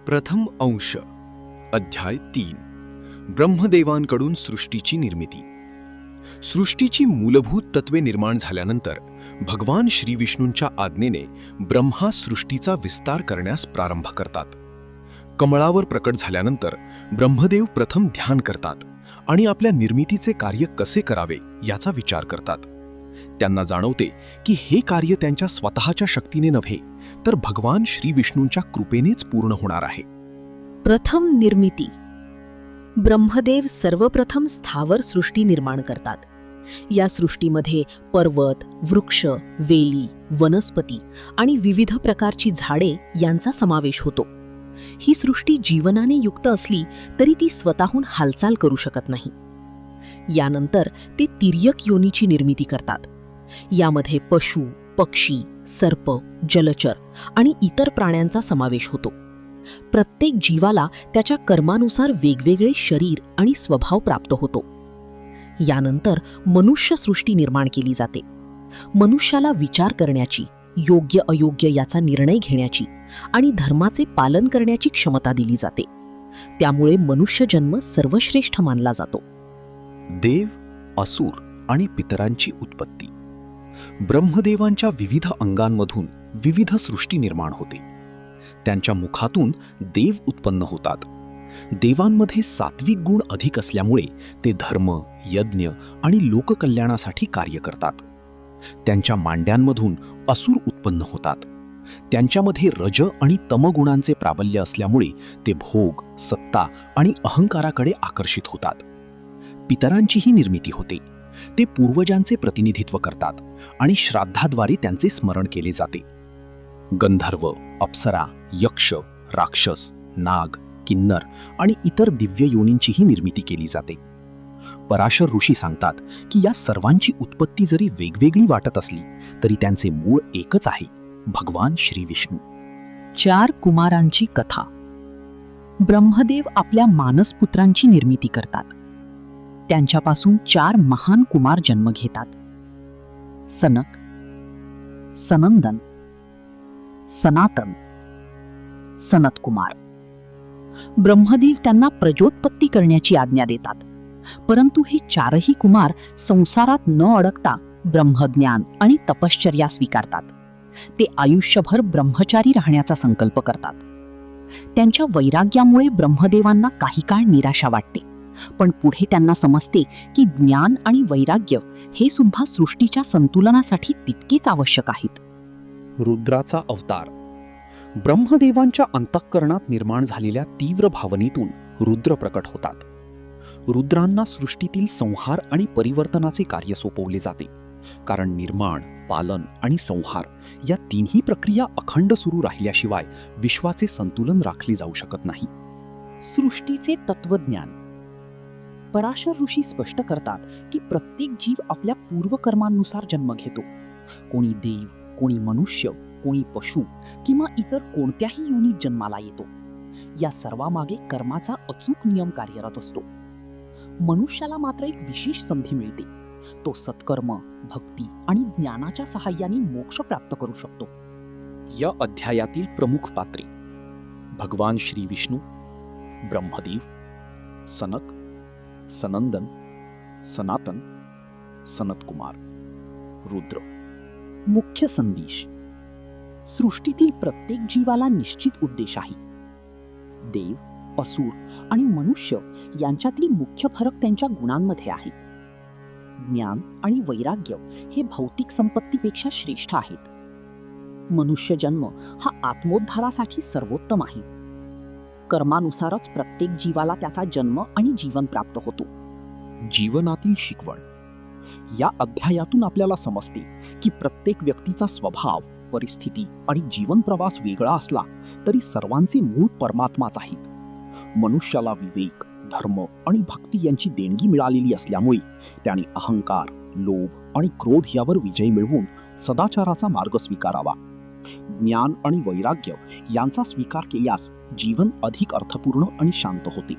प्रथम अंश अध्याय 3 ब्रह्मदेवांकडून सृष्टीची निर्मिती. सृष्टीची मूलभूत तत्वे निर्माण झाल्यानंतर भगवान श्री विष्णूंच्या आज्ञेने ब्रह्मा सृष्टीचा विस्तार करण्यास प्रारंभ करतात. कमळावर प्रकट झाल्यानंतर ब्रह्मदेव प्रथम ध्यान करतात आणि आपल्या निर्मितीचे कार्य कसे करावे याचा विचार करतात. त्यांना जाणवते की हे कार्य त्यांच्या स्वतःच्या शक्तीने नव्हे तर भगवान श्री विष्णूंच्या कृपेनेच पूर्ण होणार आहे. प्रथम निर्मिती. ब्रह्मदेव सर्वप्रथम स्थावर सृष्टी निर्माण करतात. या सृष्टीमध्ये पर्वत, वृक्ष, वेली, वनस्पती आणि विविध प्रकारची झाडे यांचा समावेश होतो. ही सृष्टी जीवनाने युक्त असली तरी ती स्वतःहून हालचाल करू शकत नाही. यानंतर ते तिर्यक योनीची निर्मिती करतात. यामध्ये पशु, पक्षी, सर्प, जलचर आणि इतर प्राण्यांचा समावेश होतो. प्रत्येक जीवाला त्याच्या कर्मानुसार वेगवेगळे शरीर आणि स्वभाव प्राप्त होतो. यानंतर मनुष्य सृष्टी निर्माण केली जाते. मनुष्याला विचार करण्याची, योग्य अयोग्य याचा निर्णय घेण्याची आणि धर्माचे पालन करण्याची क्षमता दिली जाते. त्यामुळे मनुष्य जन्म सर्वश्रेष्ठ मानला जातो. देव, असुर आणि पितरांची उत्पत्ती. ब्रह्मदेवांच्या विविध अंगांमधून विविध सृष्टी निर्माण होते. त्यांच्या मुखातून देव उत्पन्न होतात. देवांमध्ये सात्विक गुण अधिक असल्यामुळे ते धर्म, यज्ञ आणि लोककल्याणासाठी कार्य करतात. त्यांच्या मांड्यांमधून असुर उत्पन्न होतात. त्यांच्यामध्ये रज आणि तमगुणांचे प्राबल्य असल्यामुळे ते भोग, सत्ता आणि अहंकाराकडे आकर्षित होतात. पितरांचीही निर्मिती होते. ते पूर्वजांचे प्रतिनिधित्व करतात आणि श्राद्धाद्वारे त्यांचे स्मरण केले जाते. गंधर्व, अप्सरा, यक्ष, राक्षस, नाग, किन्नर आणि इतर दिव्य योनींचीही निर्मिती केली जाते. पराशर ऋषी सांगतात की या सर्वांची उत्पत्ती जरी वेगवेगळी वाटत असली तरी त्यांचे मूळ एकच आहे, भगवान श्री विष्णू. 4 कुमारांची कथा. ब्रह्मदेव आपल्या मानसपुत्रांची निर्मिती करतात. त्यांच्यापासून 4 महान कुमार जन्म घेतात. सनक, सनंदन, सनातन, सनत कुमार. ब्रह्मदेव त्यांना प्रजोत्पत्ती करण्याची आज्ञा देतात. परंतु हे 4ही कुमार संसारात न अडकता ब्रह्मज्ञान आणि तपश्चर्या स्वीकारतात. ते आयुष्यभर ब्रह्मचारी राहण्याचा संकल्प करतात. त्यांच्या वैराग्यामुळे ब्रह्मदेवांना काही काळ निराशा वाटते, पण पुढे त्यांना समजते की ज्ञान आणि वैराग्य हे सुद्धा सृष्टीच्या संतुलनासाठी तितकेच आवश्यक आहेत. रुद्राचा अवतार. ब्रह्मदेवांच्या अंतःकरणात निर्माण झालेल्या तीव्र भावनेतून रुद्र प्रकट होतात. रुद्रांना सृष्टीतील संहार आणि परिवर्तनाचे कार्य सोपवले जाते, कारण निर्माण, पालन आणि संहार या तिन्ही प्रक्रिया अखंड सुरू राहिल्याशिवाय विश्वाचे संतुलन राखले जाऊ शकत नाही. सृष्टीचे तत्वज्ञान. पराशर ऋषी स्पष्ट करतात की प्रत्येक जीव आपल्या पूर्वकर्मांनुसार जन्म घेतो. कोणी देव, कोणी मनुष्य, कोणी पशु किंवा इतर कोणत्याही योनीत जन्माला येतो. या सर्वामागे कर्माचा अचूक नियम कार्यरत असतो. मनुष्याला मात्र एक विशेष संधी मिळते. तो सत्कर्म, भक्ती आणि ज्ञानाच्या सहाय्याने मोक्ष प्राप्त करू शकतो. या अध्यायातील प्रमुख पात्रे: भगवान श्री विष्णू, ब्रह्मदेव, सनक, सनंदन, सनातन, सनत कुमार, रुद्र. मुख्य संदेश. सृष्टीतील प्रत्येक जीवाला निश्चित उद्देश आहे. देव, असुर आणि मनुष्य यांच्यातील मुख्य फरक त्यांच्या गुणांमध्ये आहे. ज्ञान आणि वैराग्य हे भौतिक संपत्तीपेक्षा श्रेष्ठ आहेत. मनुष्य जन्म हा आत्मोद्धारासाठी सर्वोत्तम आहे. कर्मानुसारच प्रत्येक जीवाला त्याचा जन्म आणि जीवन प्राप्त होतो. जीवनातील शिकवण. या अध्यायातून आपल्याला समजते की प्रत्येक व्यक्तीचा स्वभाव, परिस्थिती आणि जीवन प्रवास वेगळा असला तरी सर्वांचे मूळ परमात्माच आहेत. मनुष्याला विवेक, धर्म आणि भक्ती यांची देणगी मिळालेली असल्यामुळे त्याने अहंकार, लोभ आणि क्रोध यावर विजय मिळवून सदाचाराचा मार्ग स्वीकारावा. ज्ञान आणि वैराग्य यांचा स्वीकार केल्यास जीवन अधिक अर्थपूर्ण आणि शांत होते.